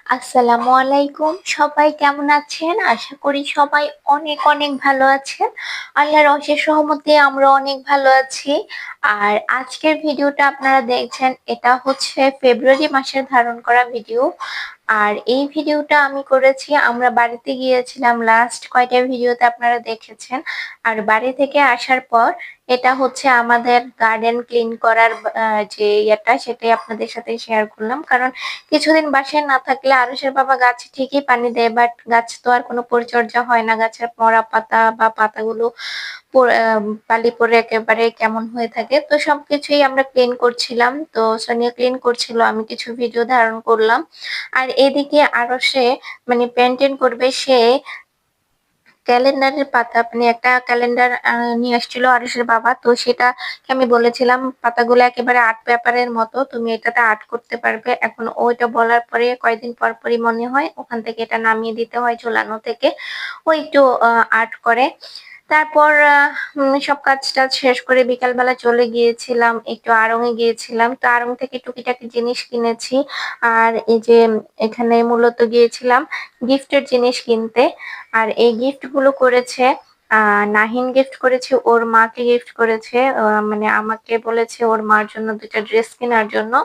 আসসালামু আলাইকুম। সবাই কেমন আছেন? আশা করি সবাই অনেক অনেক ভালো আছেন। আল্লাহর অশেষ রহমতে আমরা অনেক ভালো আছি। আর আজকের ভিডিওটা আপনারা দেখছেন, এটা হচ্ছে ফেব্রুয়ারি মাসের ধারণ করা ভিডিও। আর এই ভিডিওটা আমি করেছি, আমরা বাড়িতে গিয়েছিলাম, লাস্ট কয়টা ভিডিওতে আপনারা দেখেছেন। আর বাড়ি থেকে আসার পর এটা হচ্ছে আমাদের গার্ডেন ক্লিন করার যে ইয়েটা, সেটাই আপনাদের সাথে শেয়ার করলাম। কারণ কিছুদিন বাসায় না থাকলে আরুষের বাবা গাছে ঠিকই পানি দেয়, বাট গাছ তো আর কোনো পরিচর্যা হয় না। গাছের মরা পাতা বা পাতাগুলো বালি পড়ে একেবারে কেমন হয়ে থাকে। তো সবকিছুই আমরা ক্লিন করছিলাম। তো সোনিয়া ক্লিন করছিল, আমি কিছু ভিডিও ধারণ করলাম। আর এদিকে আরশে মানে পেন্টিং করবে, সে ক্যালেন্ডারের পাতা, মানে একটা ক্যালেন্ডার নিয়ে আসছিল আরুষের বাবা। তো সেটাকে আমি বলেছিলাম পাতাগুলো একেবারে আর্ট পেপারের মতো, তুমি এটাতে আর্ট করতে পারবে। এখন ওইটা বলার পরে কয়েকদিন পর পরই মনে হয় ওখান থেকে এটা নামিয়ে দিতে হয় ঝোলানো থেকে। ও একটু আর্ট করে। তারপর সব কাজ-টাজ শেষ করে বিকালবেলা চলে গিয়েছিলাম, একটু আড়ং এ গিয়েছিলাম। তো আড়ং থেকে টুকিটাকি জিনিস কিনেছি। আর এই যে এখানে মূলত গিয়েছিলাম গিফটের জিনিস কিনতে। আর এই গিফট গুলো করেছে নাহিন, গিফট করেছে ওর মাকে, গিফট করেছে মানে আমাকে বলেছে ওর মার জন্য 2টা ড্রেস কেনার জন্য।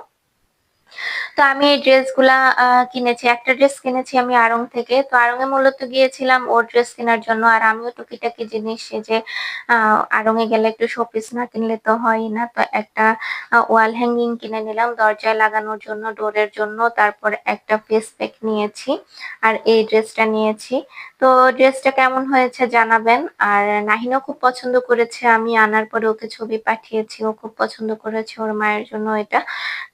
তো আমি এই ড্রেসগুলা কিনেছি। একটা ড্রেস কিনেছি আমি আড়ং থেকে। তো আড়ং এ মূলত গিয়েছিলাম ওর ড্রেস কেনার জন্য। আর আমিও টুকিটাকি জিনিস, এই যে আড়ং এ গেলে একটু শোপিস না কিনলে তো হয়ই না। তো একটা ওয়াল হ্যাঙ্গিং কিনে নিলাম দরজায় লাগানোর জন্য, ডোরের জন্য। তারপর একটা ফেস প্যাক নিয়েছি। আর এই ড্রেসটা নিয়েছি। তো ড্রেসটা কেমন হয়েছে জানাবেন। আর নাহিনও খুব পছন্দ করেছে। আমি আনার পরে ওকে ছবি পাঠিয়েছি, ও খুব পছন্দ করেছে ওর মায়ের জন্য এটা।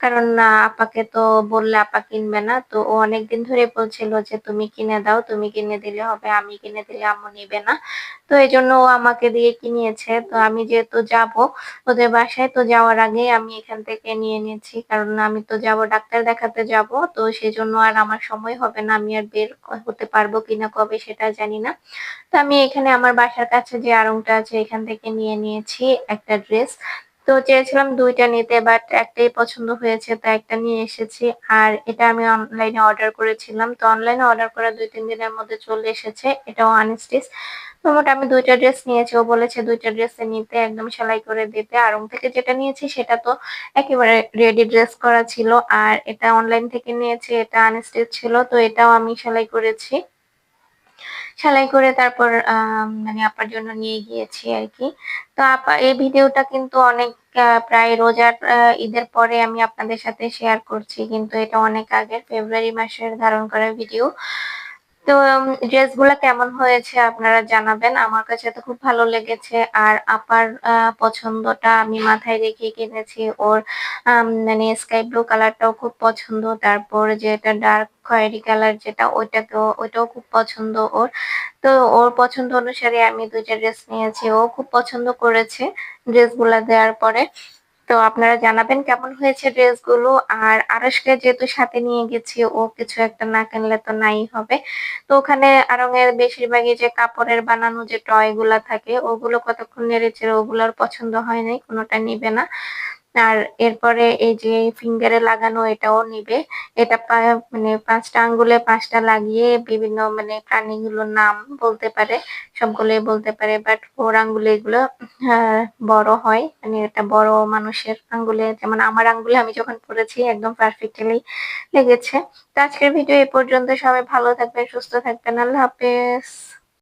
কারণ আপাকে তো বললে আপা কিনবে না। তো ও অনেকদিন ধরে বলছিল যে তুমি কিনে দাও, তুমি কিনে দিলে হবে, আমি কিনে দিলে আম্মু নিবে না। তো এজন্য ও আমাকে দিয়ে কিনিয়েছে। তো আমি যেহেতু যাব ওদের বাসায়, তো যাওয়ার আগে আমি এখান থেকে নিয়ে নিয়েছি। কারণ আমি তো যাব, ডাক্তার দেখাতে যাব। তো সেজন্য আর আমার সময় হবে না, আমি আর বের হতে পারবো কিনা কবে সেটা জানি না। তো আমি এখানে আমার বাসার কাছে যে আড়ংটা আছে এখান থেকে নিয়ে নিয়েছি একটা ড্রেস। তো চেয়েছিলাম 2টা নিতে, বাট একটাই পছন্দ হয়েছে, তো একটা নিয়ে এসেছি। আর এটা আমি অনলাইনে অর্ডার করেছিলাম। তো অনলাইনে অর্ডার করা 2-3 দিনের মধ্যে চলে এসেছে। এটাও আনস্টিচ। তো মোট আমি 2টা ড্রেস নিয়েছি। ও বলেছে 2টা ড্রেস নিতে, একদম সেলাই করে দিতে। আড়ং থেকে যেটা নিয়েছি সেটা তো একেবারে রেডি ড্রেস করা ছিল। আর এটা অনলাইন থেকে নিয়েছি, এটা আনস্টিচ ছিল। তো এটাও আমি সেলাই করেছি। সেলাই করে তারপর মানে আপার জন্য নিয়ে গিয়েছি আরকি। তো আপা এই ভিডিওটা কিন্তু অনেক প্রায় রোজার ঈদের পরে আমি আপনাদের সাথে শেয়ার করছি। কিন্তু এটা অনেক আগের ফেব্রুয়ারি মাসের ধারণ করা ভিডিও। তো ড্রেসগুলা কেমন হয়েছে আপনারা জানাবেন। আমার কাছে তো খুব ভালো লেগেছে। আর আপার পছন্দটা আমি মাথায় রেখে কিনেছি। ওর মানে স্কাই ব্লু কালারটাও খুব পছন্দ। তারপর যেটা ডার্ক খয়েরি কালার যেটা, ওইটাও খুব পছন্দ ওর। তো ওর পছন্দ অনুসারে আমি 2টা ড্রেস নিয়েছি। ও খুব পছন্দ করেছে ড্রেসগুলা দেওয়ার পরে। তো আপনারা জানাবেন কেমন হয়েছে ড্রেসগুলো। আর আরশকে যেহেতু সাথে নিয়ে গেছি, ও কিছু একটা না কিনলে তো নাই হবে। তো ওখানে আড়ং এর বেশিরভাগই যে কাপড়ের বানানো যে টয় গুলা থাকে, ওগুলো কতক্ষণ নেড়েচেড়ে ওগুলো ওর পছন্দ হয় নাই, কোনোটা নিবে না। আর এরপরে এই যে ফিঙ্গারে লাগানো এটাও নিবে। এটা মানে 5টা আঙ্গুলে 5টা লাগিয়ে বিভিন্ন মানে প্রাণীগুলোর নাম বলতে পারে, সবগুলোই বলতে পারে। বাট ওর আঙ্গুলে এগুলো বড় হয়, মানে এটা বড় মানুষের আঙ্গুলে, যেমন আমার আঙ্গুলে আমি যখন পড়েছি একদম পারফেক্টলি লেগেছে। তো আজকের ভিডিও এ পর্যন্ত। সবাই ভালো থাকবেন, সুস্থ থাকবেন। আল্লাহ হাফেজ।